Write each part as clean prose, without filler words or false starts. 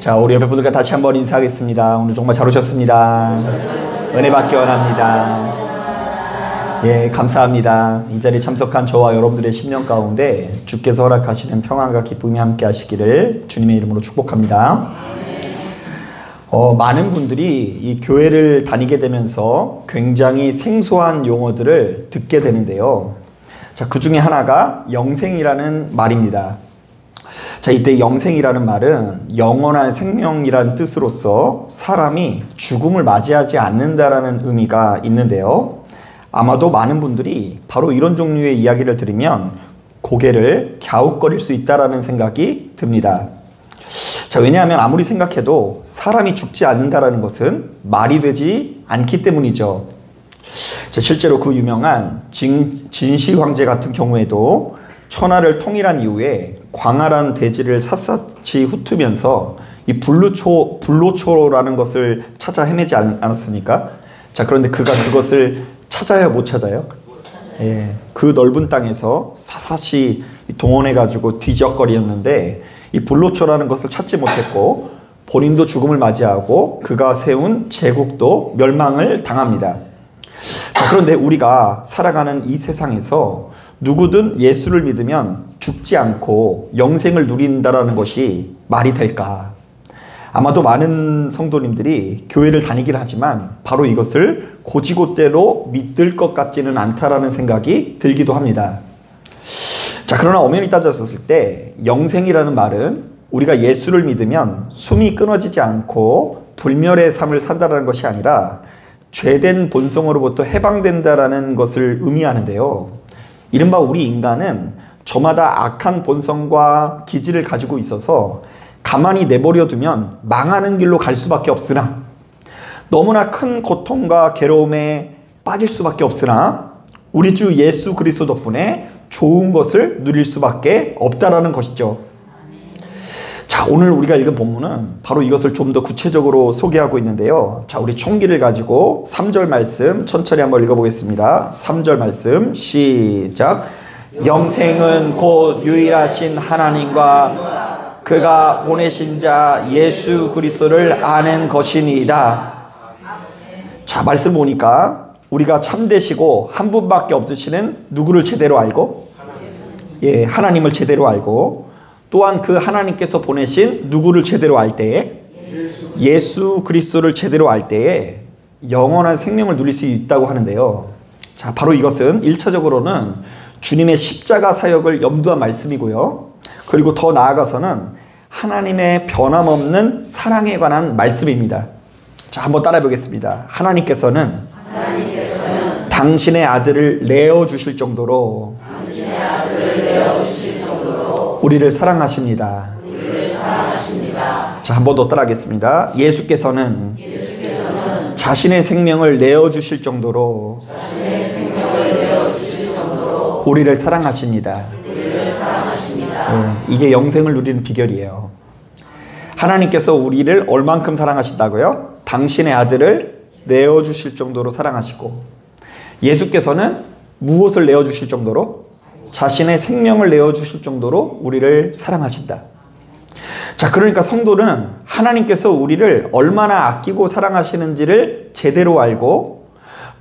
자, 우리 옆에 분들과 다시 한번 인사하겠습니다. 오늘 정말 잘 오셨습니다. 은혜 받기 원합니다. 예, 감사합니다. 이 자리에 참석한 저와 여러분들의 심령 가운데 주께서 허락하시는 평안과 기쁨이 함께 하시기를 주님의 이름으로 축복합니다. 많은 분들이 이 교회를 다니게 되면서 굉장히 생소한 용어들을 듣게 되는데요. 자, 그 중에 하나가 영생이라는 말입니다. 자, 이때 영생이라는 말은 영원한 생명이란 뜻으로서 사람이 죽음을 맞이하지 않는다라는 의미가 있는데요. 아마도 많은 분들이 바로 이런 종류의 이야기를 들으면 고개를 갸웃거릴 수 있다라는 생각이 듭니다. 자, 왜냐하면 아무리 생각해도 사람이 죽지 않는다라는 것은 말이 되지 않기 때문이죠. 자, 실제로 그 유명한 진시 황제 같은 경우에도 천하를 통일한 이후에 광활한 대지를 샅샅이 훑으면서 이 불로초라는 것을 찾아 헤매지 않았습니까? 자, 그런데 그가 그것을 찾아요, 못 찾아요? 예, 그 넓은 땅에서 샅샅이 동원해가지고 뒤적거리었는데 이 불로초라는 것을 찾지 못했고 본인도 죽음을 맞이하고 그가 세운 제국도 멸망을 당합니다. 자, 그런데 우리가 살아가는 이 세상에서 누구든 예수를 믿으면 죽지 않고 영생을 누린다라는 것이 말이 될까? 아마도 많은 성도님들이 교회를 다니긴 하지만 바로 이것을 고지고대로 믿을 것 같지는 않다라는 생각이 들기도 합니다. 자, 그러나 엄연히 따졌을 때 영생이라는 말은 우리가 예수를 믿으면 숨이 끊어지지 않고 불멸의 삶을 산다는 것이 아니라 죄된 본성으로부터 해방된다라는 것을 의미하는데요. 이른바 우리 인간은 저마다 악한 본성과 기질을 가지고 있어서 가만히 내버려 두면 망하는 길로 갈 수밖에 없으나 너무나 큰 고통과 괴로움에 빠질 수밖에 없으나 우리 주 예수 그리스도 덕분에 좋은 것을 누릴 수밖에 없다라는 것이죠. 자, 오늘 우리가 읽은 본문은 바로 이것을 좀 더 구체적으로 소개하고 있는데요. 자, 우리 총기를 가지고 3절 말씀 천천히 한번 읽어보겠습니다. 3절 말씀 시작. 영생은 곧 유일하신 하나님과 그가 보내신 자 예수 그리스도를 아는 것이니이다. 자, 말씀 보니까 우리가 참되시고 한 분밖에 없으시는 누구를 제대로 알고? 예, 하나님을 제대로 알고 또한 그 하나님께서 보내신 누구를 제대로 알 때에 예수 그리스도를 제대로 알 때에 영원한 생명을 누릴 수 있다고 하는데요. 자, 바로 이것은 1차적으로는 주님의 십자가 사역을 염두한 말씀이고요. 그리고 더 나아가서는 하나님의 변함없는 사랑에 관한 말씀입니다. 자, 한번 따라해 보겠습니다. 하나님께서는 당신의 아들을 내어주실 정도로 우리를 사랑하십니다. 자, 한 번 더 따라하겠습니다. 예수께서는 자신의 생명을 내어주실 정도로 우리를 사랑하십니다. 이게 영생을 누리는 비결이에요. 하나님께서 우리를 얼만큼 사랑하신다고요? 당신의 아들을 내어주실 정도로 사랑하시고 예수께서는 무엇을 내어주실 정도로? 자신의 생명을 내어주실 정도로 우리를 사랑하신다. 자, 그러니까 성도는 하나님께서 우리를 얼마나 아끼고 사랑하시는지를 제대로 알고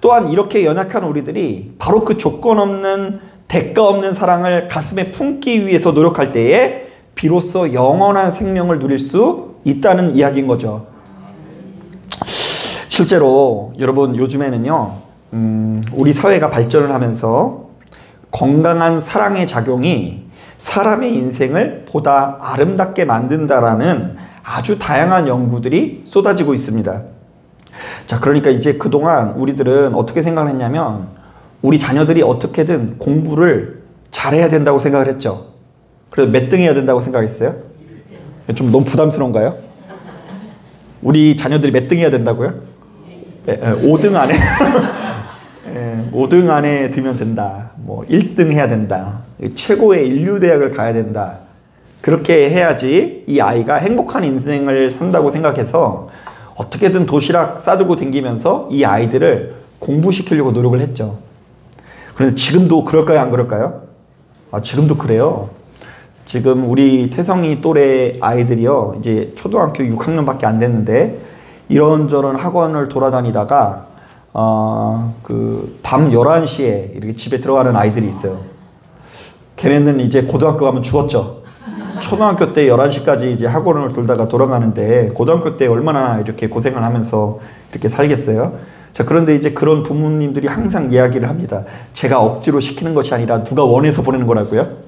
또한 이렇게 연약한 우리들이 바로 그 조건 없는 대가 없는 사랑을 가슴에 품기 위해서 노력할 때에 비로소 영원한 생명을 누릴 수 있다는 이야기인 거죠. 실제로 여러분 요즘에는요, 우리 사회가 발전을 하면서 건강한 사랑의 작용이 사람의 인생을 보다 아름답게 만든다라는 아주 다양한 연구들이 쏟아지고 있습니다. 자, 그러니까 이제 그동안 우리들은 어떻게 생각을 했냐면 우리 자녀들이 어떻게든 공부를 잘해야 된다고 생각을 했죠. 그래서 몇 등 해야 된다고 생각했어요? 좀 너무 부담스러운가요? 우리 자녀들이 몇 등 해야 된다고요? 5등 안에 5등 안에 들면 된다. 뭐 1등 해야 된다. 최고의 인류대학을 가야 된다. 그렇게 해야지 이 아이가 행복한 인생을 산다고 생각해서 어떻게든 도시락 싸들고 다니면서 이 아이들을 공부시키려고 노력을 했죠. 그런데 지금도 그럴까요? 안 그럴까요? 지금도 그래요. 지금 우리 태성이 또래 아이들이요, 이제 초등학교 6학년밖에 안 됐는데 이런저런 학원을 돌아다니다가 그 밤 11시에 이렇게 집에 들어가는 아이들이 있어요. 걔네는 이제 고등학교 가면 죽었죠. 초등학교 때 11시까지 이제 학원을 돌다가 돌아가는데 고등학교 때 얼마나 이렇게 고생을 하면서 이렇게 살겠어요? 자, 그런데 이제 그런 부모님들이 항상 이야기를 합니다. 제가 억지로 시키는 것이 아니라 누가 원해서 보내는 거라고요?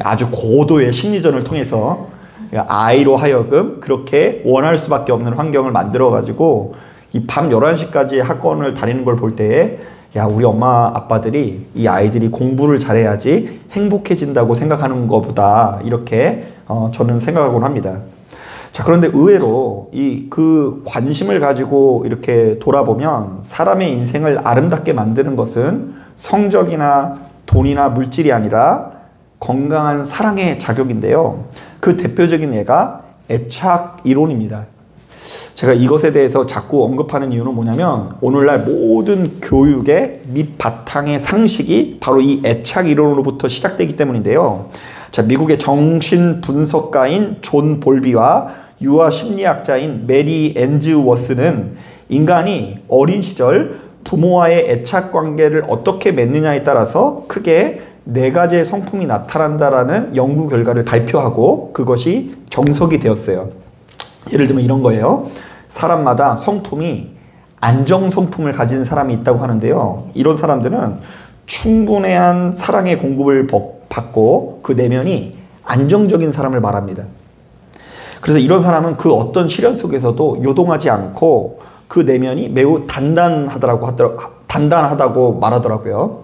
아주 고도의 심리전을 통해서 아이로 하여금 그렇게 원할 수밖에 없는 환경을 만들어 가지고 이 밤 11시까지 학원을 다니는 걸 볼 때 야, 우리 엄마 아빠들이 이 아이들이 공부를 잘해야지 행복해진다고 생각하는 것보다 이렇게 저는 생각하곤 합니다. 자, 그런데 의외로 그 관심을 가지고 이렇게 돌아보면 사람의 인생을 아름답게 만드는 것은 성적이나 돈이나 물질이 아니라 건강한 사랑의 자격인데요. 그 대표적인 예가 애착 이론입니다. 제가 이것에 대해서 자꾸 언급하는 이유는 뭐냐면 오늘날 모든 교육의 밑바탕의 상식이 바로 이 애착 이론으로부터 시작되기 때문인데요. 자, 미국의 정신분석가인 존 볼비와 유아 심리학자인 메리 앤즈워스는 인간이 어린 시절 부모와의 애착 관계를 어떻게 맺느냐에 따라서 크게 4가지의 성품이 나타난다라는 연구 결과를 발표하고 그것이 정석이 되었어요. 예를 들면 이런 거예요. 사람마다 성품이 안정 성품을 가진 사람이 있다고 하는데요. 이런 사람들은 충분한 사랑의 공급을 받고 그 내면이 안정적인 사람을 말합니다. 그래서 이런 사람은 그 어떤 시련 속에서도 요동하지 않고 그 내면이 매우 단단하다고 말하더라고요.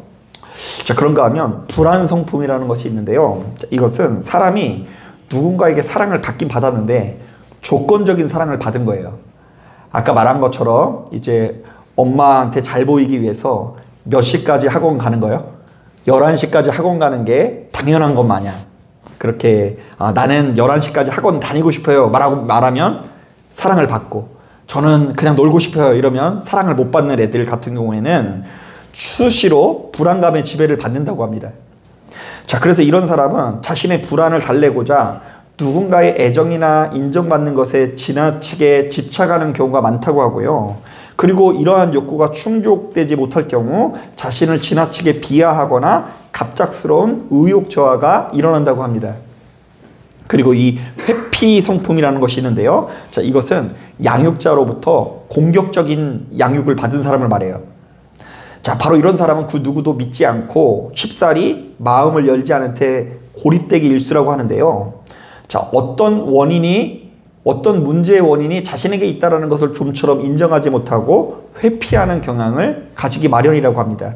자, 그런가 하면 불안 성품이라는 것이 있는데요. 이것은 사람이 누군가에게 사랑을 받긴 받았는데 조건적인 사랑을 받은 거예요. 아까 말한 것처럼 이제 엄마한테 잘 보이기 위해서 몇 시까지 학원 가는 거예요? 11시까지 학원 가는 게 당연한 것 마냥 그렇게 나는 11시까지 학원 다니고 싶어요 말하면 사랑을 받고 저는 그냥 놀고 싶어요 이러면 사랑을 못 받는 애들 같은 경우에는 수시로 불안감의 지배를 받는다고 합니다. 자, 그래서 이런 사람은 자신의 불안을 달래고자 누군가의 애정이나 인정받는 것에 지나치게 집착하는 경우가 많다고 하고요. 그리고 이러한 욕구가 충족되지 못할 경우 자신을 지나치게 비하하거나 갑작스러운 의욕 저하가 일어난다고 합니다. 그리고 이 회피 성품이라는 것이 있는데요. 자, 이것은 양육자로부터 공격적인 양육을 받은 사람을 말해요. 자, 바로 이런 사람은 그 누구도 믿지 않고 쉽사리 마음을 열지 않은 채 고립되기 일쑤라고 하는데요. 자, 어떤 문제의 원인이 자신에게 있다는 것을 좀처럼 인정하지 못하고 회피하는 경향을 가지기 마련이라고 합니다.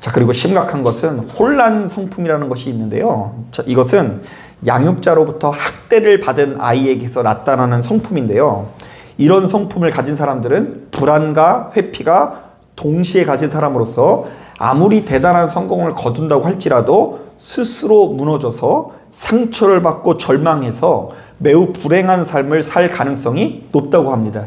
자, 그리고 심각한 것은 혼란 성품이라는 것이 있는데요. 자, 이것은 양육자로부터 학대를 받은 아이에게서 나타나는 성품인데요. 이런 성품을 가진 사람들은 불안과 회피가 동시에 가진 사람으로서 아무리 대단한 성공을 거둔다고 할지라도 스스로 무너져서 상처를 받고 절망해서 매우 불행한 삶을 살 가능성이 높다고 합니다.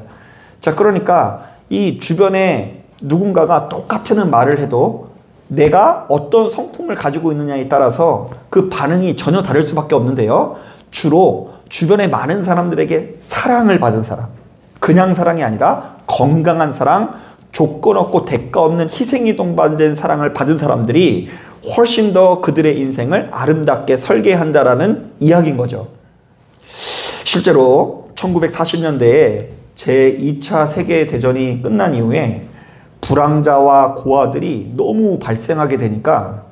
자, 그러니까 이 주변에 누군가가 똑같은 말을 해도 내가 어떤 성품을 가지고 있느냐에 따라서 그 반응이 전혀 다를 수밖에 없는데요. 주로 주변에 많은 사람들에게 사랑을 받은 사람, 그냥 사랑이 아니라 건강한 사랑, 조건 없고 대가 없는 희생이동반된 사랑을 받은 사람들이 훨씬 더 그들의 인생을 아름답게 설계한다라는 이야기인 거죠. 실제로 1940년대에 제2차 세계대전이 끝난 이후에 불황자와 고아들이 너무 발생하게 되니까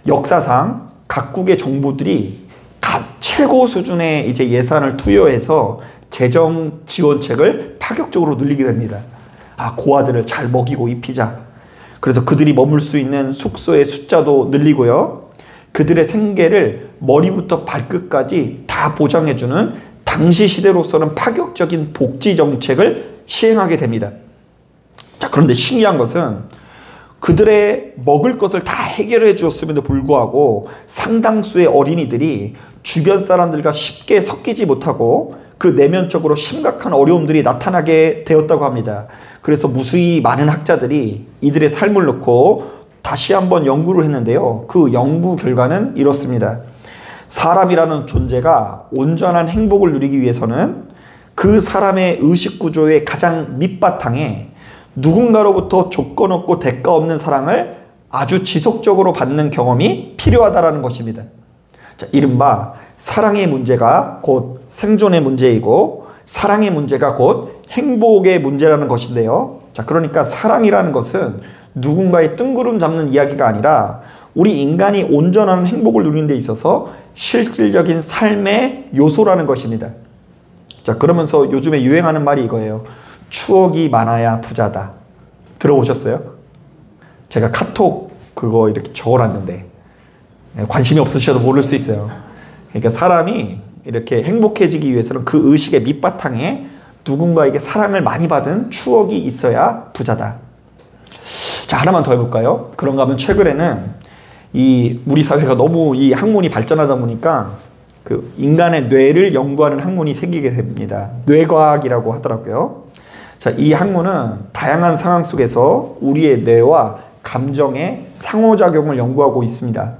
역사상 각국의 정부들이 최고 수준의 이제 예산을 투여해서 재정 지원책을 파격적으로 늘리게 됩니다. 고아들을 잘 먹이고 입히자. 그래서 그들이 머물 수 있는 숙소의 숫자도 늘리고요. 그들의 생계를 머리부터 발끝까지 다 보장해주는 당시 시대로서는 파격적인 복지 정책을 시행하게 됩니다. 자, 그런데 신기한 것은 그들의 먹을 것을 다 해결해 주었음에도 불구하고 상당수의 어린이들이 주변 사람들과 쉽게 섞이지 못하고 그 내면적으로 심각한 어려움들이 나타나게 되었다고 합니다. 그래서 무수히 많은 학자들이 이들의 삶을 놓고 다시 한번 연구를 했는데요. 그 연구 결과는 이렇습니다. 사람이라는 존재가 온전한 행복을 누리기 위해서는 그 사람의 의식 구조의 가장 밑바탕에 누군가로부터 조건 없고 대가 없는 사랑을 아주 지속적으로 받는 경험이 필요하다라는 것입니다. 자, 이른바 사랑의 문제가 곧 생존의 문제이고 사랑의 문제가 곧 행복의 문제라는 것인데요. 자, 그러니까 사랑이라는 것은 누군가의 뜬구름 잡는 이야기가 아니라 우리 인간이 온전한 행복을 누리는 데 있어서 실질적인 삶의 요소라는 것입니다. 자, 그러면서 요즘에 유행하는 말이 이거예요. 추억이 많아야 부자다. 들어보셨어요? 제가 카톡 그거 이렇게 적어놨는데 관심이 없으셔도 모를 수 있어요. 그러니까 사람이 이렇게 행복해지기 위해서는 그 의식의 밑바탕에 누군가에게 사랑을 많이 받은 추억이 있어야 부자다. 자, 하나만 더 해볼까요? 그런가 하면 최근에는 우리 사회가 너무 이 학문이 발전하다 보니까 그 인간의 뇌를 연구하는 학문이 생기게 됩니다. 뇌과학이라고 하더라고요. 자, 이 학문은 다양한 상황 속에서 우리의 뇌와 감정의 상호작용을 연구하고 있습니다.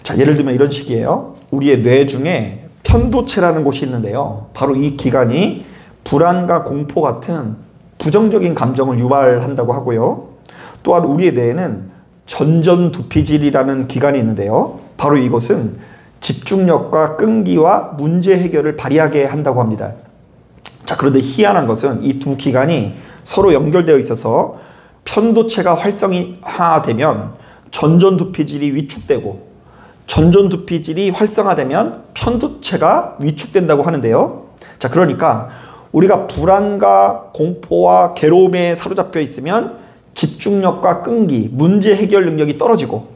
자, 예를 들면 이런 식이에요. 우리의 뇌 중에 편도체라는 곳이 있는데요. 바로 이 기관이 불안과 공포 같은 부정적인 감정을 유발한다고 하고요. 또한 우리의 뇌에는 전전두피질이라는 기관이 있는데요. 바로 이것은 집중력과 끈기와 문제 해결을 발휘하게 한다고 합니다. 자, 그런데 희한한 것은 이 두 기관이 서로 연결되어 있어서 편도체가 활성화되면 전전두피질이 위축되고 전전두피질이 활성화되면 편도체가 위축된다고 하는데요. 자, 그러니까 우리가 불안과 공포와 괴로움에 사로잡혀 있으면 집중력과 끈기, 문제 해결 능력이 떨어지고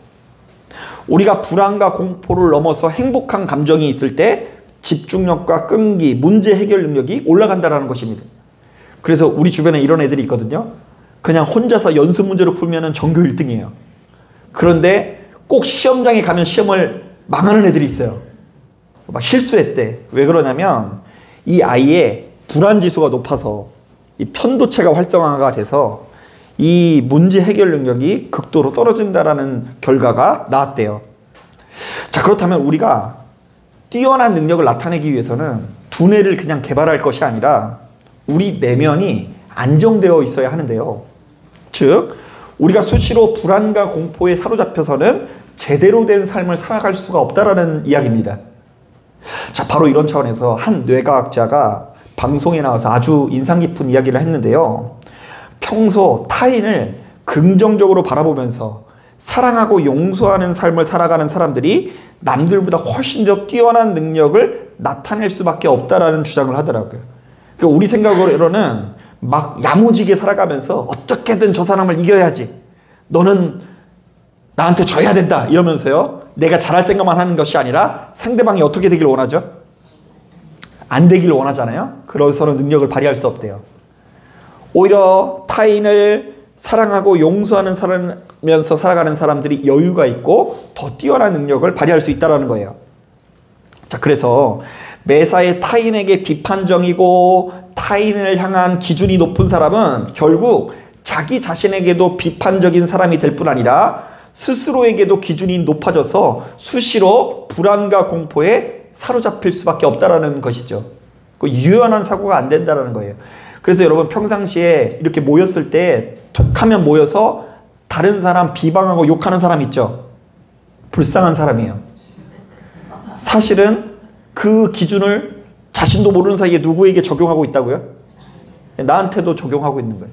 우리가 불안과 공포를 넘어서 행복한 감정이 있을 때 집중력과 끈기, 문제 해결 능력이 올라간다는 것입니다. 그래서 우리 주변에 이런 애들이 있거든요. 그냥 혼자서 연습 문제로 풀면 전교 1등이에요. 그런데 꼭 시험장에 가면 시험을 망하는 애들이 있어요. 막 실수했대. 왜 그러냐면 이 아이의 불안지수가 높아서 이 편도체가 활성화가 돼서 이 문제 해결 능력이 극도로 떨어진다라는 결과가 나왔대요. 자, 그렇다면 우리가 뛰어난 능력을 나타내기 위해서는 두뇌를 그냥 개발할 것이 아니라 우리 내면이 안정되어 있어야 하는데요. 즉, 우리가 수시로 불안과 공포에 사로잡혀서는 제대로 된 삶을 살아갈 수가 없다라는 이야기입니다. 자, 바로 이런 차원에서 한 뇌과학자가 방송에 나와서 아주 인상 깊은 이야기를 했는데요. 평소 타인을 긍정적으로 바라보면서 사랑하고 용서하는 삶을 살아가는 사람들이 남들보다 훨씬 더 뛰어난 능력을 나타낼 수밖에 없다라는 주장을 하더라고요. 그러니까 우리 생각으로는 막 야무지게 살아가면서 어떻게든 저 사람을 이겨야지. 너는 나한테 져야 된다. 이러면서요. 내가 잘할 생각만 하는 것이 아니라 상대방이 어떻게 되길 원하죠? 안 되길 원하잖아요. 그래서는 능력을 발휘할 수 없대요. 오히려 타인을 사랑하고 용서하는 살면서 살아가는 사람들이 여유가 있고 더 뛰어난 능력을 발휘할 수 있다는 거예요. 자, 그래서 매사에 타인에게 비판적이고 타인을 향한 기준이 높은 사람은 결국 자기 자신에게도 비판적인 사람이 될 뿐 아니라 스스로에게도 기준이 높아져서 수시로 불안과 공포에 사로잡힐 수밖에 없다는 것이죠. 그 유연한 사고가 안 된다는 거예요. 그래서 여러분 평상시에 이렇게 모였을 때 툭하면 모여서 다른 사람 비방하고 욕하는 사람 있죠? 불쌍한 사람이에요. 사실은 그 기준을 자신도 모르는 사이에 누구에게 적용하고 있다고요? 나한테도 적용하고 있는 거예요.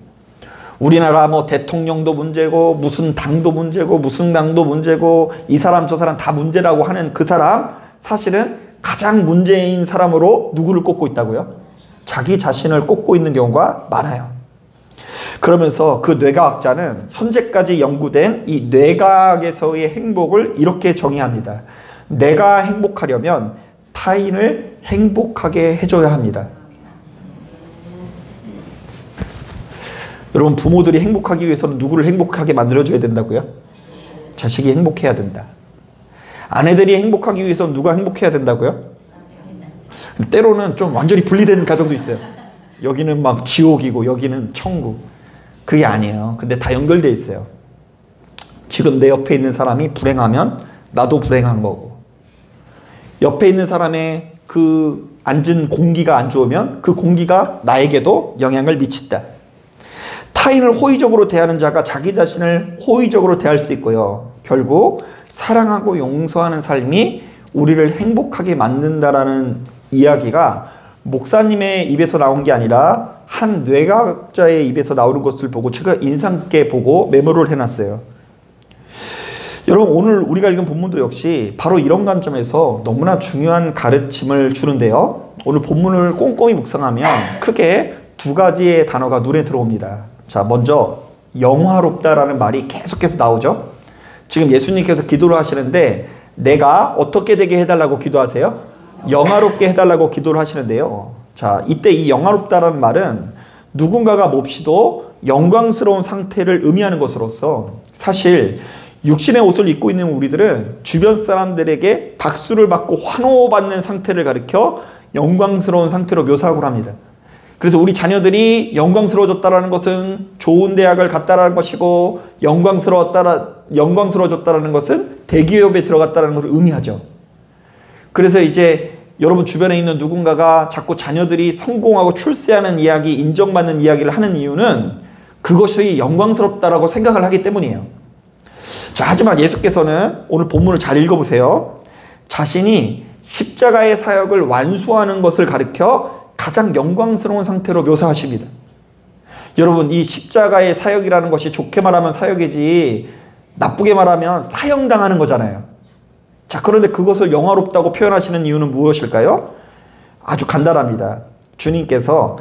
우리나라 뭐 대통령도 문제고 무슨 당도 문제고 무슨 당도 문제고 이 사람 저 사람 다 문제라고 하는 그 사람 사실은 가장 문제인 사람으로 누구를 꼽고 있다고요? 자기 자신을 꼽고 있는 경우가 많아요. 그러면서 그 뇌과학자는 현재까지 연구된 이 뇌과학에서의 행복을 이렇게 정의합니다. 내가 행복하려면 타인을 행복하게 해줘야 합니다. 여러분 부모들이 행복하기 위해서는 누구를 행복하게 만들어줘야 된다고요? 자식이 행복해야 된다. 아내들이 행복하기 위해서는 누가 행복해야 된다고요? 때로는 좀 완전히 분리된 가정도 있어요. 여기는 막 지옥이고 여기는 천국. 그게 아니에요. 근데 다 연결돼 있어요. 지금 내 옆에 있는 사람이 불행하면 나도 불행한 거고 옆에 있는 사람의 그 앉은 공기가 안 좋으면 그 공기가 나에게도 영향을 미친다. 타인을 호의적으로 대하는 자가 자기 자신을 호의적으로 대할 수 있고요. 결국 사랑하고 용서하는 삶이 우리를 행복하게 만든다라는 이야기가 목사님의 입에서 나온 게 아니라 한 뇌과학자의 입에서 나오는 것을 보고 제가 인상 깊게 보고 메모를 해놨어요. 여러분, 오늘 우리가 읽은 본문도 역시 바로 이런 관점에서 너무나 중요한 가르침을 주는데요. 오늘 본문을 꼼꼼히 묵상하면 크게 두 가지의 단어가 눈에 들어옵니다. 자, 먼저 영화롭다라는 말이 계속해서 나오죠. 지금 예수님께서 기도를 하시는데 내가 어떻게 되게 해달라고 기도하세요? 영화롭게 해달라고 기도를 하시는데요. 자, 이때 이 영화롭다라는 말은 누군가가 몹시도 영광스러운 상태를 의미하는 것으로서 사실 육신의 옷을 입고 있는 우리들은 주변 사람들에게 박수를 받고 환호받는 상태를 가리켜 영광스러운 상태로 묘사하고 합니다. 그래서 우리 자녀들이 영광스러워졌다라는 것은 좋은 대학을 갔다라는 것이고 영광스러워졌다라는 것은 대기업에 들어갔다라는 것을 의미하죠. 그래서 이제 여러분 주변에 있는 누군가가 자꾸 자녀들이 성공하고 출세하는 이야기, 인정받는 이야기를 하는 이유는 그것이 영광스럽다라고 생각을 하기 때문이에요. 자, 하지만 예수께서는 오늘 본문을 잘 읽어보세요. 자신이 십자가의 사역을 완수하는 것을 가리켜 가장 영광스러운 상태로 묘사하십니다. 여러분, 이 십자가의 사역이라는 것이 좋게 말하면 사역이지 나쁘게 말하면 사형당하는 거잖아요. 자, 그런데 그것을 영화롭다고 표현하시는 이유는 무엇일까요? 아주 간단합니다. 주님께서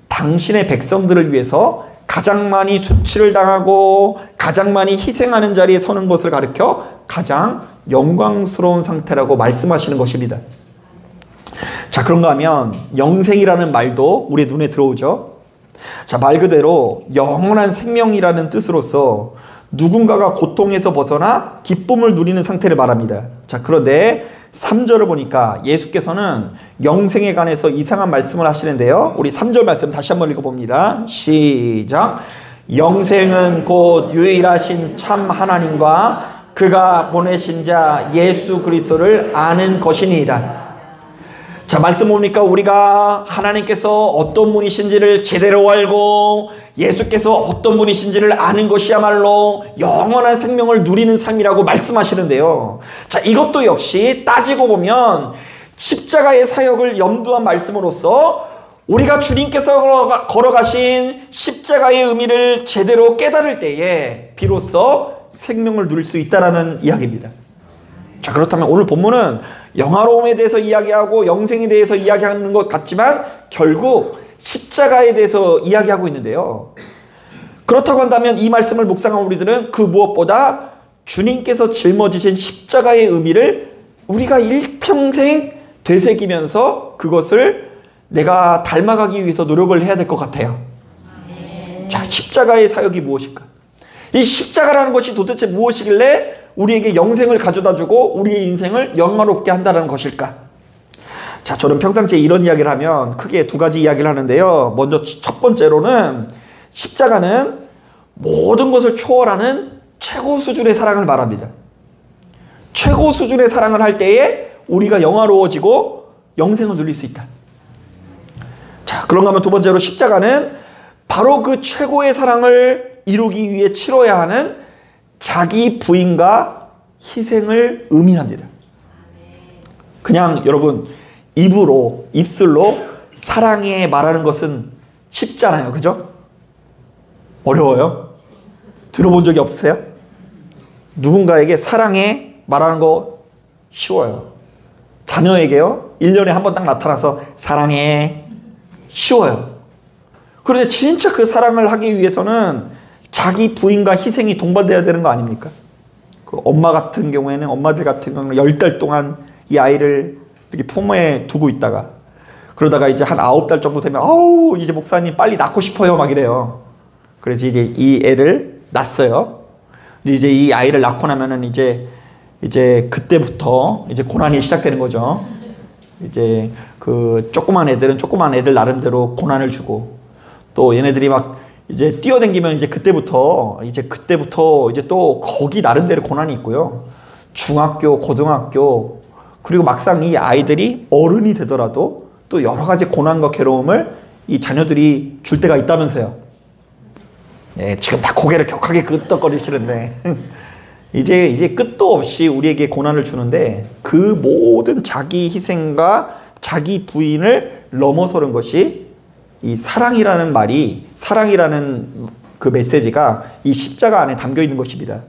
당신의 백성들을 위해서 가장 많이 수치를 당하고 가장 많이 희생하는 자리에 서는 것을 가리켜 가장 영광스러운 상태라고 말씀하시는 것입니다. 자, 그런가 하면 영생이라는 말도 우리 눈에 들어오죠. 자, 말 그대로 영원한 생명이라는 뜻으로서 누군가가 고통에서 벗어나 기쁨을 누리는 상태를 말합니다. 자, 그런데 3절을 보니까 예수께서는 영생에 관해서 이상한 말씀을 하시는데요. 우리 3절 말씀 다시 한번 읽어봅니다. 시작. 영생은 곧 유일하신 참 하나님과 그가 보내신 자 예수 그리스도를 아는 것이니이다. 자, 말씀 보니까 우리가 하나님께서 어떤 분이신지를 제대로 알고 예수께서 어떤 분이신지를 아는 것이야말로 영원한 생명을 누리는 삶이라고 말씀하시는데요. 자, 이것도 역시 따지고 보면 십자가의 사역을 염두한 말씀으로써 우리가 주님께서 걸어가신 십자가의 의미를 제대로 깨달을 때에 비로소 생명을 누릴 수 있다는 이야기입니다. 자, 그렇다면 오늘 본문은 영화로움에 대해서 이야기하고 영생에 대해서 이야기하는 것 같지만 결국 십자가에 대해서 이야기하고 있는데요. 그렇다고 한다면 이 말씀을 묵상한 우리들은 그 무엇보다 주님께서 짊어지신 십자가의 의미를 우리가 일평생 되새기면서 그것을 내가 닮아가기 위해서 노력을 해야 될 것 같아요. 자, 십자가의 사역이 무엇일까? 이 십자가라는 것이 도대체 무엇이길래 우리에게 영생을 가져다주고 우리의 인생을 영화롭게 한다는 것일까? 자, 저는 평상시에 이런 이야기를 하면 크게 두 가지 이야기를 하는데요. 먼저 첫 번째로는 십자가는 모든 것을 초월하는 최고 수준의 사랑을 말합니다. 최고 수준의 사랑을 할 때에 우리가 영화로워지고 영생을 누릴 수 있다. 자, 그런가 하면 두 번째로 십자가는 바로 그 최고의 사랑을 이루기 위해 치러야 하는 자기 부인과 희생을 의미합니다. 그냥 여러분 입술로 사랑해 말하는 것은 쉽잖아요. 그죠? 어려워요? 들어본 적이 없으세요? 누군가에게 사랑해 말하는 거 쉬워요. 자녀에게요? 1년에 한 번 딱 나타나서 사랑해 쉬워요. 그런데 진짜 그 사랑을 하기 위해서는 자기 부인과 희생이 동반돼야 되는 거 아닙니까? 그 엄마들 같은 경우는 10달 동안 이 아이를 이렇게 품에 두고 있다가 그러다가 이제 한 9달 정도 되면 이제 목사님 빨리 낳고 싶어요 막 이래요. 그래서 이제 이 애를 낳았어요. 이제 이 아이를 낳고 나면은 이제 그때부터 이제 고난이 시작되는 거죠. 이제 그 조그만 애들 나름대로 고난을 주고 또 얘네들이 막 이제 뛰어댕기면 이제 그때부터 이제 또 거기 나름대로 고난이 있고요. 중학교, 고등학교, 그리고 막상 이 아이들이 어른이 되더라도 또 여러 가지 고난과 괴로움을 이 자녀들이 줄 때가 있다면서요. 네, 지금 다 고개를 격하게 끄덕거리시는데 이제 끝도 없이 우리에게 고난을 주는데 그 모든 자기 희생과 자기 부인을 넘어서는 것이 이 사랑이라는 말이, 사랑이라는 그 메시지가 이 십자가 안에 담겨 있는 것입니다.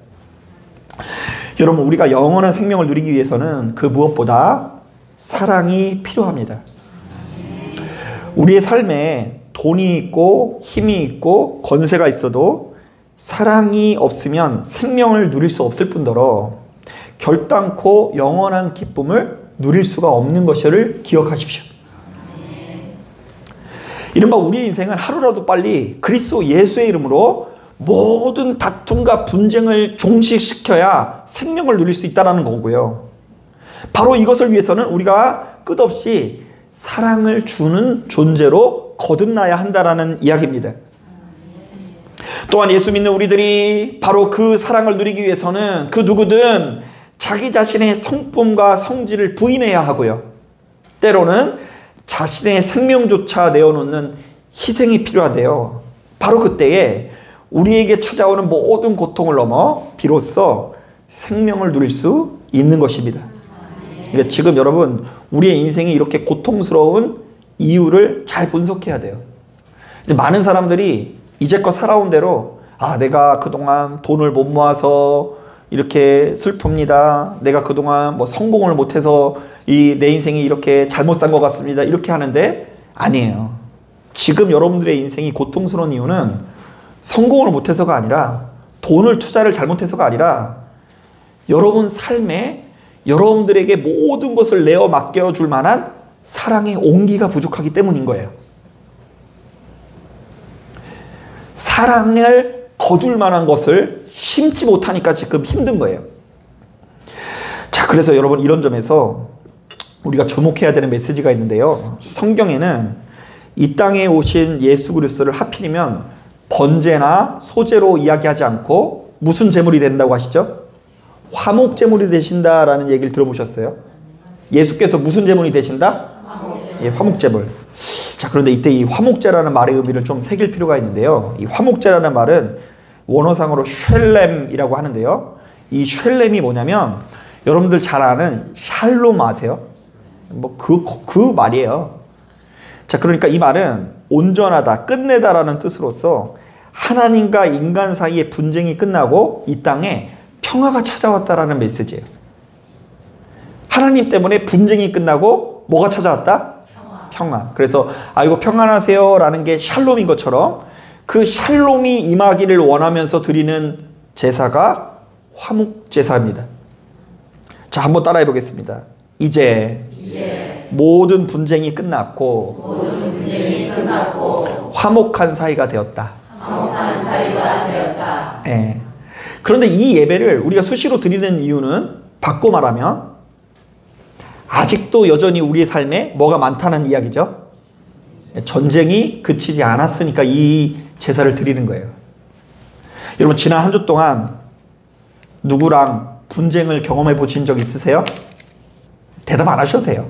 여러분, 우리가 영원한 생명을 누리기 위해서는 그 무엇보다 사랑이 필요합니다. 우리의 삶에 돈이 있고 힘이 있고 권세가 있어도 사랑이 없으면 생명을 누릴 수 없을 뿐더러 결단코 영원한 기쁨을 누릴 수가 없는 것을 기억하십시오. 이른바 우리의 인생은 하루라도 빨리 그리스도 예수의 이름으로 모든 다툼과 분쟁을 종식시켜야 생명을 누릴 수 있다는 거고요. 바로 이것을 위해서는 우리가 끝없이 사랑을 주는 존재로 거듭나야 한다는 이야기입니다. 또한 예수 믿는 우리들이 바로 그 사랑을 누리기 위해서는 그 누구든 자기 자신의 성품과 성질을 부인해야 하고요. 때로는 자신의 생명조차 내어놓는 희생이 필요하대요. 바로 그때에 우리에게 찾아오는 모든 고통을 넘어 비로소 생명을 누릴 수 있는 것입니다. 그러니까 지금 여러분, 우리의 인생이 이렇게 고통스러운 이유를 잘 분석해야 돼요. 이제 많은 사람들이 이제껏 살아온 대로 내가 그동안 돈을 못 모아서 이렇게 슬픕니다. 내가 그동안 뭐 성공을 못해서 내 인생이 이렇게 잘못 산 것 같습니다. 이렇게 하는데 아니에요. 지금 여러분들의 인생이 고통스러운 이유는 성공을 못해서가 아니라, 돈을 투자를 잘못해서가 아니라 여러분 삶에 여러분들에게 모든 것을 내어 맡겨줄 만한 사랑의 온기가 부족하기 때문인 거예요. 사랑을 거둘 만한 것을 심지 못하니까 지금 힘든 거예요. 자, 그래서 여러분, 이런 점에서 우리가 주목해야 되는 메시지가 있는데요. 성경에는 이 땅에 오신 예수 그리스도를 하필이면 번제나 소제로 이야기하지 않고 무슨 제물이 된다고 하시죠? 화목 제물이 되신다라는 얘기를 들어보셨어요? 예수께서 무슨 제물이 되신다? 예, 화목 제물. 자, 그런데 이때 이 화목제라는 말의 의미를 좀 새길 필요가 있는데요. 이 화목제라는 말은 원어상으로 쉘렘이라고 하는데요. 이 쉘렘이 뭐냐면 여러분들 잘 아는 샬롬 아세요? 뭐 그 말이에요. 자, 그러니까 이 말은 온전하다, 끝내다라는 뜻으로서 하나님과 인간 사이의 분쟁이 끝나고 이 땅에 평화가 찾아왔다라는 메시지예요. 하나님 때문에 분쟁이 끝나고 뭐가 찾아왔다? 평화. 그래서 이거 평안하세요 라는 게 샬롬인 것처럼 그 샬롬이 임하기를 원하면서 드리는 제사가 화목제사입니다. 자, 한번 따라해 보겠습니다. 이제 모든 분쟁이 끝났고 화목한 사이가 되었다. 네. 그런데 이 예배를 우리가 수시로 드리는 이유는 바꿔 말하면 아직도 여전히 우리의 삶에 뭐가 많다는 이야기죠. 전쟁이 그치지 않았으니까 이 제사를 드리는 거예요. 여러분, 지난 한 주 동안 누구랑 분쟁을 경험해 보신 적 있으세요? 대답 안 하셔도 돼요.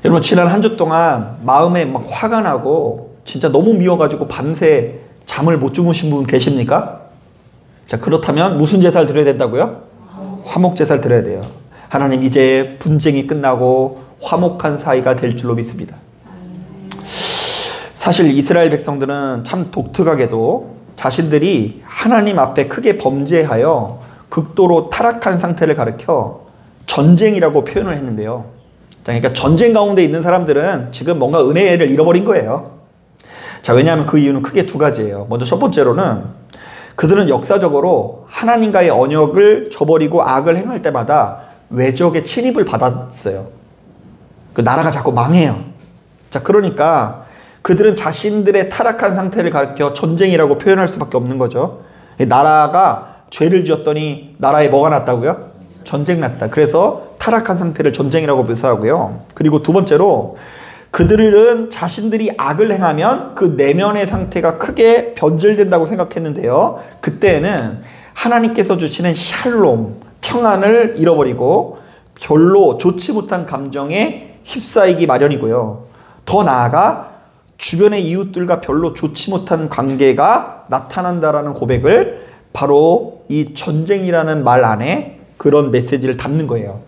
여러분, 지난 한 주 동안 마음에 막 화가 나고 진짜 너무 미워가지고 밤새 잠을 못 주무신 분 계십니까? 자, 그렇다면 무슨 제사를 드려야 된다고요? 화목 제사를 드려야 돼요. 하나님, 이제 분쟁이 끝나고 화목한 사이가 될 줄로 믿습니다. 사실 이스라엘 백성들은 참 독특하게도 자신들이 하나님 앞에 크게 범죄하여 극도로 타락한 상태를 가리켜 전쟁이라고 표현을 했는데요. 그러니까 전쟁 가운데 있는 사람들은 지금 뭔가 은혜를 잃어버린 거예요. 자, 왜냐하면 그 이유는 크게 두 가지예요. 먼저 첫 번째로는 그들은 역사적으로 하나님과의 언약을 저버리고 악을 행할 때마다 외적의 침입을 받았어요. 그 나라가 자꾸 망해요. 자, 그러니까 그들은 자신들의 타락한 상태를 가리켜 전쟁이라고 표현할 수밖에 없는 거죠. 나라가 죄를 지었더니 나라에 뭐가 났다고요? 전쟁 났다. 그래서 타락한 상태를 전쟁이라고 묘사하고요. 그리고 두 번째로 그들은 자신들이 악을 행하면 그 내면의 상태가 크게 변질된다고 생각했는데요. 그때는 하나님께서 주시는 샬롬, 평안을 잃어버리고 별로 좋지 못한 감정에 휩싸이기 마련이고요. 더 나아가 주변의 이웃들과 별로 좋지 못한 관계가 나타난다라는 고백을 바로 이 전쟁이라는 말 안에 그런 메시지를 담는 거예요.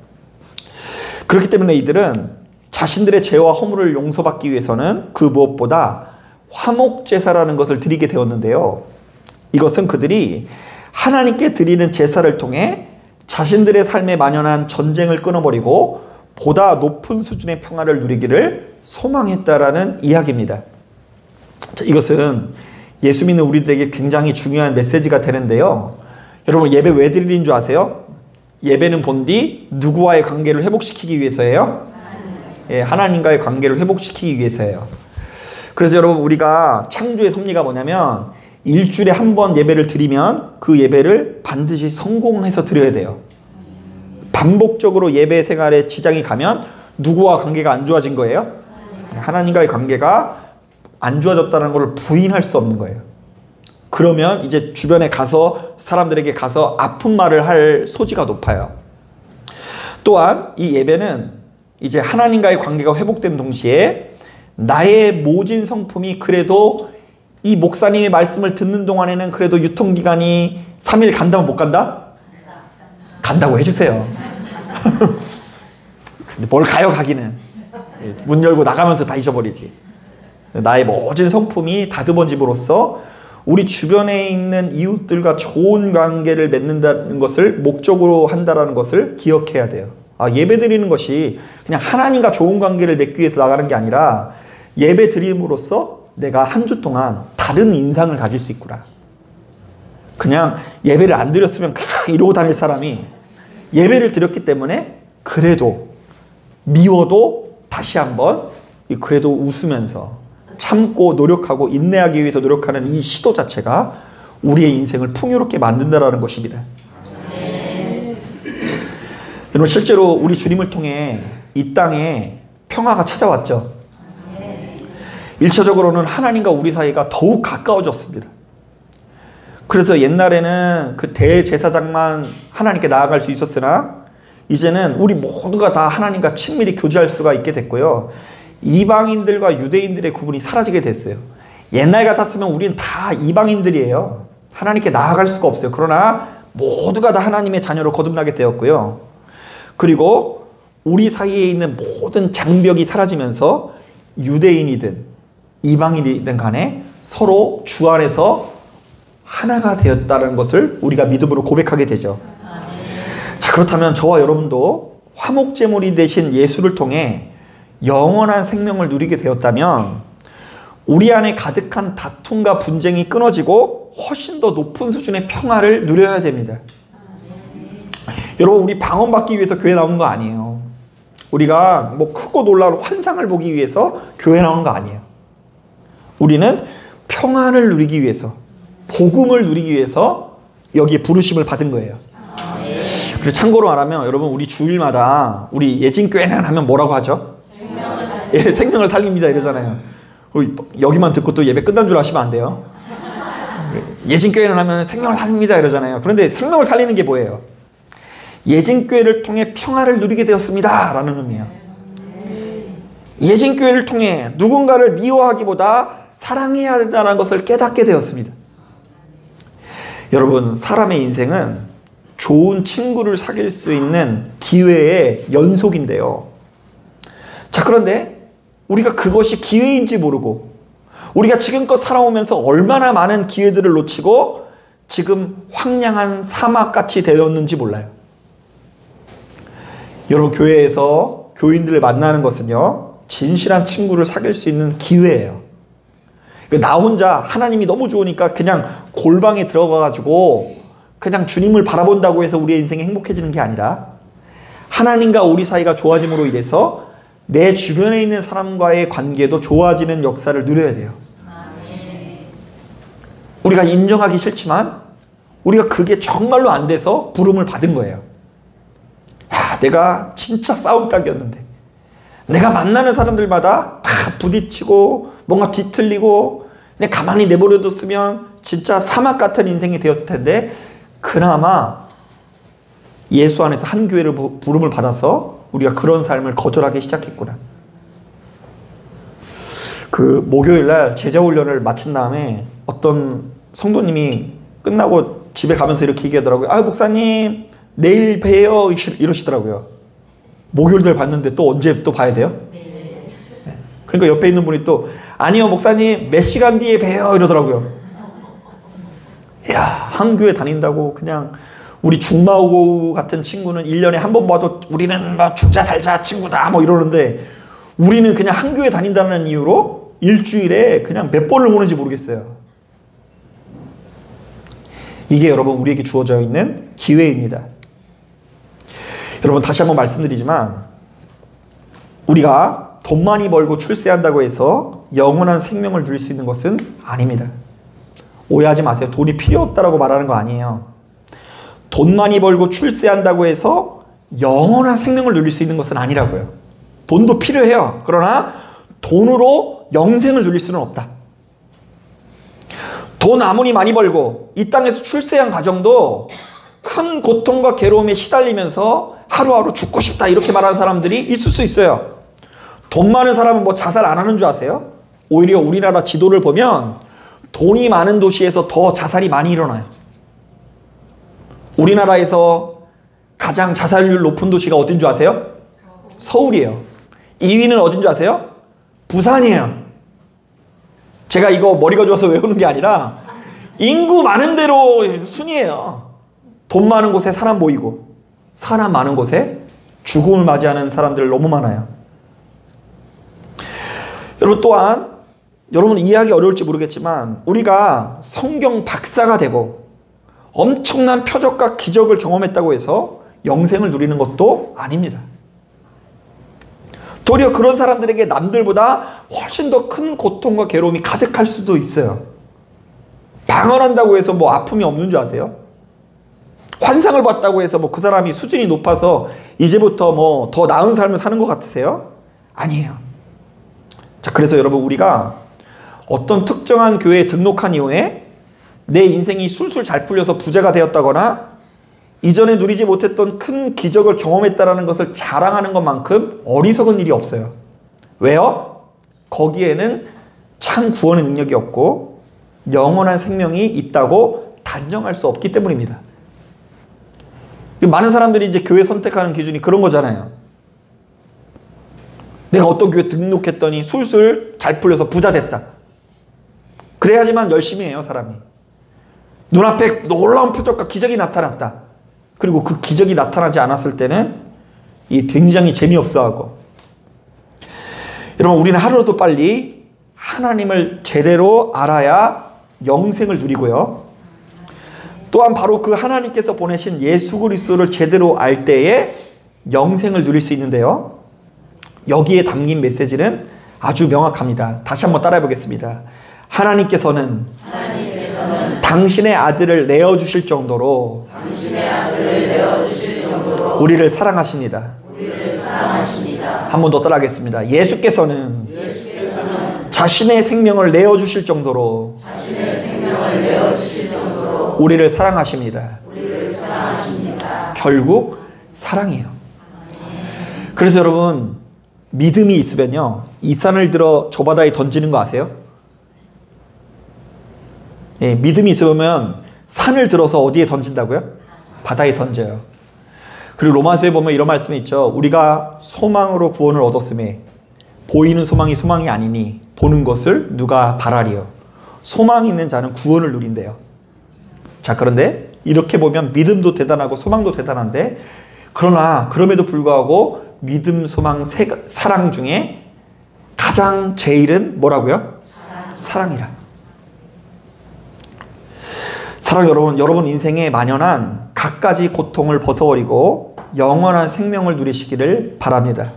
그렇기 때문에 이들은 자신들의 죄와 허물을 용서받기 위해서는 그 무엇보다 화목제사라는 것을 드리게 되었는데요. 이것은 그들이 하나님께 드리는 제사를 통해 자신들의 삶에 만연한 전쟁을 끊어버리고 보다 높은 수준의 평화를 누리기를 소망했다라는 이야기입니다. 자, 이것은 예수 믿는 우리들에게 굉장히 중요한 메시지가 되는데요. 여러분, 예배 왜 드리는 줄 아세요? 예배는 본디 누구와의 관계를 회복시키기 위해서예요? 예, 하나님과의 관계를 회복시키기 위해서예요. 그래서 여러분, 우리가 창조의 섭리가 뭐냐면 일주일에 한 번 예배를 드리면 그 예배를 반드시 성공해서 드려야 돼요. 반복적으로 예배 생활에 지장이 가면 누구와 관계가 안 좋아진 거예요? 하나님과의 관계가 안 좋아졌다는 걸 부인할 수 없는 거예요. 그러면 이제 주변에 가서 사람들에게 가서 아픈 말을 할 소지가 높아요. 또한 이 예배는 이제 하나님과의 관계가 회복된 동시에 나의 모진 성품이 그래도 이 목사님의 말씀을 듣는 동안에는 그래도 유통기간이 3일 간다면 못 간다? 간다고 해주세요. 근데 뭘 가요, 가기는. 문 열고 나가면서 다 잊어버리지. 나의 모진 성품이 다듬어짐으로써 우리 주변에 있는 이웃들과 좋은 관계를 맺는다는 것을 목적으로 한다는 것을 기억해야 돼요. 예배 드리는 것이 그냥 하나님과 좋은 관계를 맺기 위해서 나가는 게 아니라 예배 드림으로써 내가 한 주 동안 다른 인상을 가질 수 있구나. 그냥 예배를 안 드렸으면 이러고 다닐 사람이 예배를 드렸기 때문에 그래도 미워도 다시 한번 그래도 웃으면서 참고 노력하고 인내하기 위해서 노력하는 이 시도 자체가 우리의 인생을 풍요롭게 만든다는 것입니다. 여러분, 실제로 우리 주님을 통해 이 땅에 평화가 찾아왔죠. 1차적으로는 하나님과 우리 사이가 더욱 가까워졌습니다. 그래서 옛날에는 그 대제사장만 하나님께 나아갈 수 있었으나 이제는 우리 모두가 다 하나님과 친밀히 교제할 수가 있게 됐고요. 이방인들과 유대인들의 구분이 사라지게 됐어요. 옛날 같았으면 우리는 다 이방인들이에요. 하나님께 나아갈 수가 없어요. 그러나 모두가 다 하나님의 자녀로 거듭나게 되었고요. 그리고 우리 사이에 있는 모든 장벽이 사라지면서 유대인이든 이방인이든 간에 서로 주 안에서 하나가 되었다는 것을 우리가 믿음으로 고백하게 되죠. 자, 그렇다면 저와 여러분도 화목제물이 되신 예수를 통해 영원한 생명을 누리게 되었다면 우리 안에 가득한 다툼과 분쟁이 끊어지고 훨씬 더 높은 수준의 평화를 누려야 됩니다. 여러분, 우리 방언받기 위해서 교회 나오는 거 아니에요. 우리가 뭐 크고 놀라운 환상을 보기 위해서 교회 나오는 거 아니에요. 우리는 평화를 누리기 위해서, 복음을 누리기 위해서 여기에 부르심을 받은 거예요. 그리고 참고로 말하면 여러분, 우리 주일마다 우리 예진교회는 하면 뭐라고 하죠? 생명을 살립니다 이러잖아요. 여기만 듣고 또 예배 끝난 줄 아시면 안 돼요. 예진교회는 하면 생명을 살립니다 이러잖아요. 그런데 생명을 살리는 게 뭐예요? 예진교회를 통해 평화를 누리게 되었습니다 라는 의미예요. 예진교회를 통해 누군가를 미워하기보다 사랑해야 한다는 것을 깨닫게 되었습니다. 여러분, 사람의 인생은 좋은 친구를 사귈 수 있는 기회의 연속인데요. 자, 그런데 우리가 그것이 기회인지 모르고 우리가 지금껏 살아오면서 얼마나 많은 기회들을 놓치고 지금 황량한 사막같이 되었는지 몰라요. 여러분, 교회에서 교인들을 만나는 것은요, 진실한 친구를 사귈 수 있는 기회예요. 나 혼자 하나님이 너무 좋으니까 그냥 골방에 들어가가지고 그냥 주님을 바라본다고 해서 우리의 인생이 행복해지는 게 아니라 하나님과 우리 사이가 좋아짐으로 인해서 내 주변에 있는 사람과의 관계도 좋아지는 역사를 누려야 돼요. 우리가 인정하기 싫지만 우리가 그게 정말로 안 돼서 부름을 받은 거예요. 야, 내가 진짜 싸움닭이었는데 내가 만나는 사람들마다 다 부딪히고 뭔가 뒤틀리고 내가 가만히 내버려뒀으면 진짜 사막 같은 인생이 되었을 텐데 그나마 예수 안에서 한 교회를 부름을 받아서 우리가 그런 삶을 거절하기 시작했구나. 그 목요일 날 제자훈련을 마친 다음에 어떤 성도님이 끝나고 집에 가면서 이렇게 얘기하더라고요. 아, 목사님 내일 봬요 이러시더라고요. 목요일날 봤는데 또 언제 또 봐야 돼요? 그러니까 옆에 있는 분이 또 아니요 목사님 몇 시간 뒤에 봬요 이러더라고요. 이야, 한 교회 다닌다고 그냥 우리 중마고 같은 친구는 1년에 한 번 봐도 우리는 막 죽자 살자 친구다 뭐 이러는데 우리는 그냥 한 교회 다닌다는 이유로 일주일에 그냥 몇 번을 보는지 모르겠어요. 이게 여러분 우리에게 주어져 있는 기회입니다. 여러분 다시 한번 말씀드리지만 우리가 돈 많이 벌고 출세한다고 해서 영원한 생명을 누릴 수 있는 것은 아닙니다. 오해하지 마세요. 돈이 필요 없다라고 말하는 거 아니에요. 돈 많이 벌고 출세한다고 해서 영원한 생명을 누릴 수 있는 것은 아니라고요. 돈도 필요해요. 그러나 돈으로 영생을 누릴 수는 없다. 돈 아무리 많이 벌고 이 땅에서 출세한 가정도 큰 고통과 괴로움에 시달리면서 하루하루 죽고 싶다 이렇게 말하는 사람들이 있을 수 있어요. 돈 많은 사람은 뭐 자살 안 하는 줄 아세요? 오히려 우리나라 지도를 보면 돈이 많은 도시에서 더 자살이 많이 일어나요. 우리나라에서 가장 자살률 높은 도시가 어딘 줄 아세요? 서울이에요. 2위는 어딘 줄 아세요? 부산이에요. 제가 이거 머리가 좋아서 외우는 게 아니라 인구 많은 대로 순이에요. 돈 많은 곳에 사람 모이고 사람 많은 곳에 죽음을 맞이하는 사람들 너무 많아요. 여러분 또한 여러분 이해하기 어려울지 모르겠지만 우리가 성경 박사가 되고 엄청난 표적과 기적을 경험했다고 해서 영생을 누리는 것도 아닙니다. 도리어 그런 사람들에게 남들보다 훨씬 더 큰 고통과 괴로움이 가득할 수도 있어요. 방언한다고 해서 뭐 아픔이 없는 줄 아세요? 환상을 봤다고 해서 뭐 그 사람이 수준이 높아서 이제부터 뭐 더 나은 삶을 사는 것 같으세요? 아니에요. 자, 그래서 여러분 우리가 어떤 특정한 교회에 등록한 이후에 내 인생이 술술 잘 풀려서 부자가 되었다거나 이전에 누리지 못했던 큰 기적을 경험했다는 것을 자랑하는 것만큼 어리석은 일이 없어요. 왜요? 거기에는 참 구원의 능력이 없고 영원한 생명이 있다고 단정할 수 없기 때문입니다. 많은 사람들이 이제 교회 선택하는 기준이 그런 거잖아요. 내가 어떤 교회 등록했더니 술술 잘 풀려서 부자 됐다. 그래야지만 열심히 해요, 사람이. 눈앞에 놀라운 표적과 기적이 나타났다. 그리고 그 기적이 나타나지 않았을 때는 굉장히 재미없어하고. 여러분 우리는 하루라도 빨리 하나님을 제대로 알아야 영생을 누리고요. 또한 바로 그 하나님께서 보내신 예수 그리스도를 제대로 알 때에 영생을 누릴 수 있는데요. 여기에 담긴 메시지는 아주 명확합니다. 다시 한번 따라해 보겠습니다. 하나님께서는 당신의 아들을 내어주실 정도로 우리를 사랑하십니다. 한 번 더 따라하겠습니다. 예수께서는 자신의 생명을 내어주실 정도로 우리를 사랑하십니다. 결국 사랑이에요. 그래서 여러분 믿음이 있으면요 이 산을 들어 저 바다에 던지는 거 아세요? 예, 믿음이 있으면 산을 들어서 어디에 던진다고요? 바다에 던져요. 그리고 로마서에 보면 이런 말씀이 있죠. 우리가 소망으로 구원을 얻었음에 보이는 소망이 소망이 아니니 보는 것을 누가 바라리요. 소망이 있는 자는 구원을 누린대요. 자, 그런데 이렇게 보면 믿음도 대단하고 소망도 대단한데 그러나 그럼에도 불구하고 믿음, 소망, 사랑 중에 가장 제일은 뭐라고요? 사랑이라. 사랑 여러분 인생에 만연한 갖가지 고통을 벗어버리고 영원한 생명을 누리시기를 바랍니다.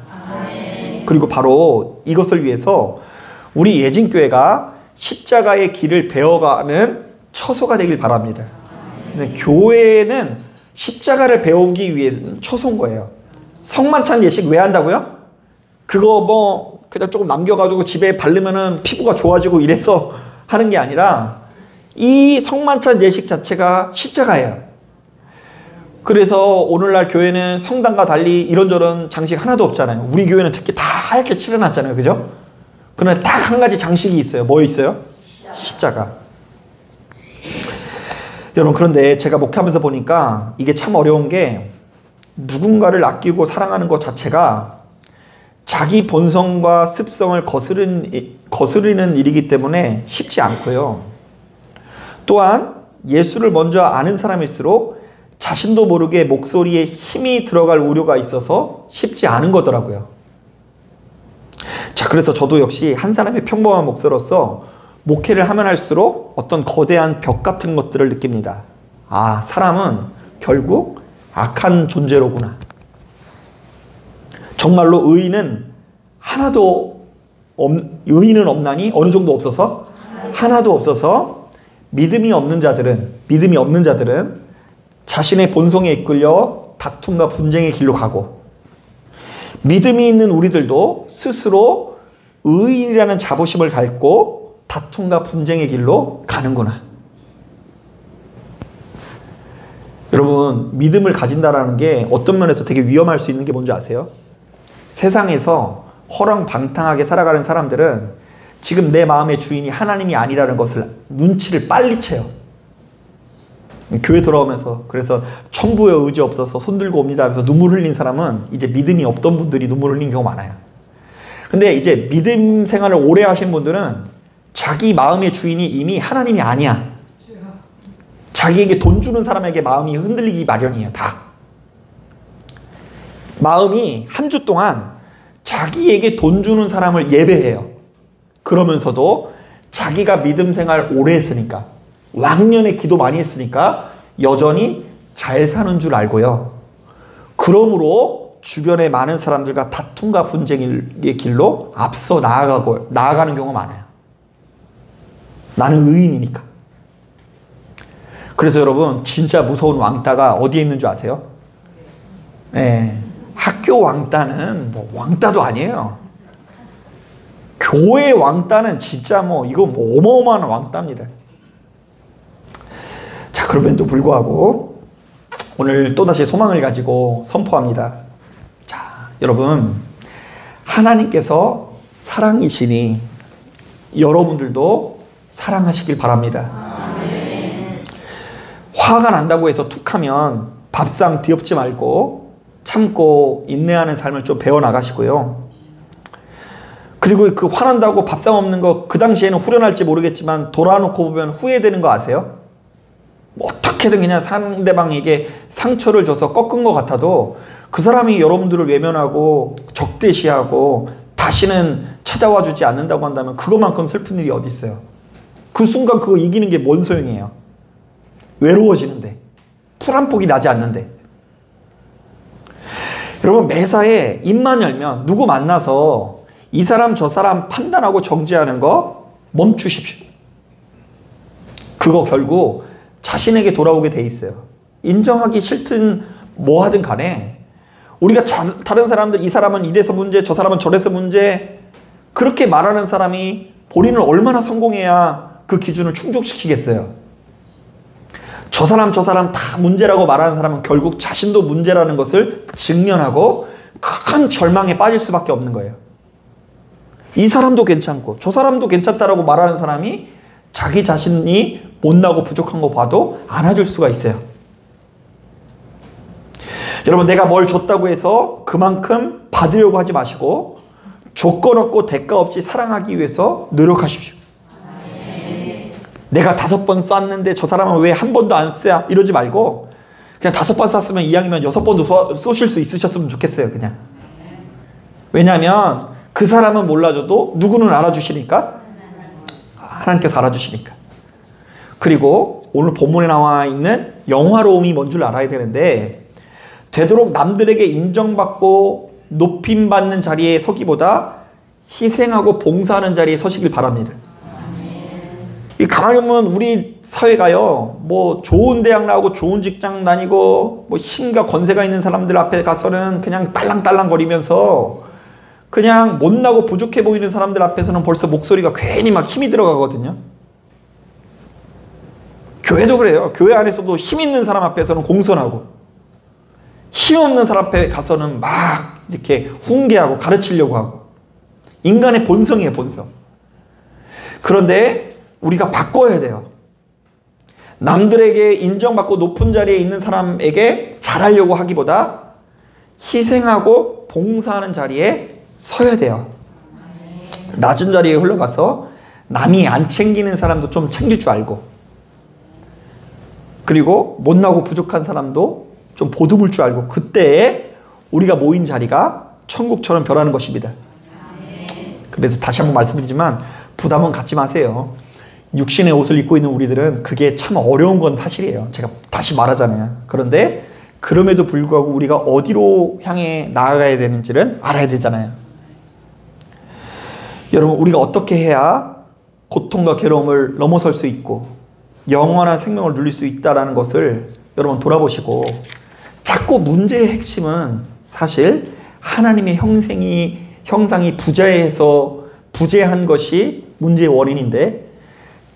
그리고 바로 이것을 위해서 우리 예진교회가 십자가의 길을 배워가는 처소가 되길 바랍니다. 교회는 십자가를 배우기 위해서는 처소인 거예요. 성만찬 예식 왜 한다고요? 그거 뭐 그냥 조금 남겨가지고 집에 바르면은 피부가 좋아지고 이래서 하는 게 아니라 이 성만찬 예식 자체가 십자가예요. 그래서 오늘날 교회는 성당과 달리 이런저런 장식 하나도 없잖아요. 우리 교회는 특히 다 하얗게 칠해놨잖아요. 그죠? 그러나 딱 한 가지 장식이 있어요. 뭐 있어요? 십자가. 여러분, 그런데 제가 목회하면서 보니까 이게 참 어려운 게, 누군가를 아끼고 사랑하는 것 자체가 자기 본성과 습성을 거스르는 일이기 때문에 쉽지 않고요. 또한 예수를 먼저 아는 사람일수록 자신도 모르게 목소리에 힘이 들어갈 우려가 있어서 쉽지 않은 거더라고요. 자, 그래서 저도 역시 한 사람의 평범한 목소로서 목회를 하면 할수록 어떤 거대한 벽 같은 것들을 느낍니다. 아, 사람은 결국 악한 존재로구나. 정말로 의인은 없나니 어느 정도 없어서 하나도 없어서 믿음이 없는 자들은 자신의 본성에 이끌려 다툼과 분쟁의 길로 가고, 믿음이 있는 우리들도 스스로 의인이라는 자부심을 갖고 다툼과 분쟁의 길로 가는구나. 여러분, 믿음을 가진다라는 게 어떤 면에서 되게 위험할 수 있는 게 뭔지 아세요? 세상에서 허랑방탕하게 살아가는 사람들은 지금 내 마음의 주인이 하나님이 아니라는 것을 눈치를 빨리 채요. 교회 돌아오면서 그래서 천부에 의지 없어서 손들고 옵니다 하면서 눈물 흘린 사람은 이제 믿음이 없던 분들이 눈물 흘린 경우가 많아요. 근데 이제 믿음 생활을 오래 하신 분들은 자기 마음의 주인이 이미 하나님이 아니야. 자기에게 돈 주는 사람에게 마음이 흔들리기 마련이에요. 다. 마음이 한 주 동안 자기에게 돈 주는 사람을 예배해요. 그러면서도 자기가 믿음 생활 오래 했으니까, 왕년에 기도 많이 했으니까 여전히 잘 사는 줄 알고요. 그러므로 주변의 많은 사람들과 다툼과 분쟁의 길로 앞서 나아가는 경우가 많아요. 나는 의인이니까. 그래서 여러분, 진짜 무서운 왕따가 어디에 있는 줄 아세요? 네, 학교 왕따는 뭐 왕따도 아니에요. 교회 왕따는 진짜 이거 어마어마한 왕따입니다. 자, 그럼에도 불구하고 오늘 또다시 소망을 가지고 선포합니다. 자, 여러분, 하나님께서 사랑이시니 여러분들도 사랑하시길 바랍니다. 아멘. 화가 난다고 해서 툭하면 밥상 뒤엎지 말고 참고 인내하는 삶을 좀 배워나가시고요. 그리고 그 화난다고 밥상 없는 거 그 당시에는 후련할지 모르겠지만 돌아놓고 보면 후회되는 거 아세요? 어떻게든 그냥 상대방에게 상처를 줘서 꺾은 것 같아도 그 사람이 여러분들을 외면하고 적대시하고 다시는 찾아와 주지 않는다고 한다면 그것만큼 슬픈 일이 어디 있어요? 그 순간 그거 이기는 게 뭔 소용이에요? 외로워지는데, 풀 한 폭이 나지 않는데. 여러분, 매사에 입만 열면 누구 만나서 이 사람 저 사람 판단하고 정죄하는 거 멈추십시오. 그거 결국 자신에게 돌아오게 돼 있어요. 인정하기 싫든 뭐 하든 간에 우리가 다른 사람들, 이 사람은 이래서 문제, 저 사람은 저래서 문제, 그렇게 말하는 사람이 본인은 얼마나 성공해야 그 기준을 충족시키겠어요. 저 사람 다 문제라고 말하는 사람은 결국 자신도 문제라는 것을 직면하고 큰 절망에 빠질 수밖에 없는 거예요. 이 사람도 괜찮고 저 사람도 괜찮다라고 말하는 사람이 자기 자신이 못나고 부족한 거 봐도 안아줄 수가 있어요. 여러분, 내가 뭘 줬다고 해서 그만큼 받으려고 하지 마시고 조건 없고 대가 없이 사랑하기 위해서 노력하십시오. 내가 5번 쐈는데 저 사람은 왜 한 번도 안 쏴? 이러지 말고 그냥 5번 쐈으면 이왕이면 6번도 쏘실 수 있으셨으면 좋겠어요. 그냥. 왜냐하면 그 사람은 몰라줘도 누구는 알아주시니까, 하나님께서 알아주시니까. 그리고 오늘 본문에 나와 있는 영화로움이 뭔 줄 알아야 되는데, 되도록 남들에게 인정받고 높임받는 자리에 서기보다 희생하고 봉사하는 자리에 서시길 바랍니다. 이 가만히 보면 우리 사회가요, 뭐 좋은 대학 나오고 좋은 직장 다니고 뭐 힘과 권세가 있는 사람들 앞에 가서는 그냥 딸랑딸랑 거리면서 그냥 못나고 부족해 보이는 사람들 앞에서는 벌써 목소리가 괜히 막 힘이 들어가거든요. 교회도 그래요. 교회 안에서도 힘 있는 사람 앞에서는 공손하고 힘없는 사람 앞에 가서는 막 이렇게 훈계하고 가르치려고 하고. 인간의 본성이에요, 본성. 그런데 우리가 바꿔야 돼요. 남들에게 인정받고 높은 자리에 있는 사람에게 잘하려고 하기보다 희생하고 봉사하는 자리에 서야 돼요. 낮은 자리에 흘러가서 남이 안 챙기는 사람도 좀 챙길 줄 알고, 그리고 못나고 부족한 사람도 좀 보듬을 줄 알고, 그때 우리가 모인 자리가 천국처럼 변하는 것입니다. 그래서 다시 한번 말씀드리지만 부담은 갖지 마세요. 육신의 옷을 입고 있는 우리들은 그게 참 어려운 건 사실이에요. 제가 다시 말하잖아요. 그런데 그럼에도 불구하고 우리가 어디로 향해 나아가야 되는지를 알아야 되잖아요. 여러분, 우리가 어떻게 해야 고통과 괴로움을 넘어설 수 있고 영원한 생명을 누릴 수 있다는 것을 여러분 돌아보시고, 자꾸 문제의 핵심은 사실 하나님의 형상이 부재한 것이 문제의 원인인데,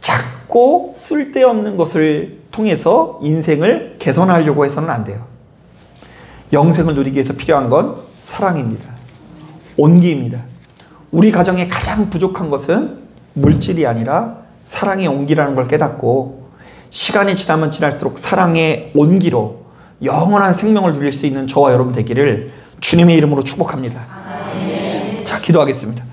자꾸 쓸데없는 것을 통해서 인생을 개선하려고 해서는 안 돼요. 영생을 누리기 위해서 필요한 건 사랑입니다. 온기입니다. 우리 가정에 가장 부족한 것은 물질이 아니라 사랑의 온기라는 걸 깨닫고, 시간이 지나면 지날수록 사랑의 온기로 영원한 생명을 누릴 수 있는 저와 여러분 되기를 주님의 이름으로 축복합니다. 자, 기도하겠습니다.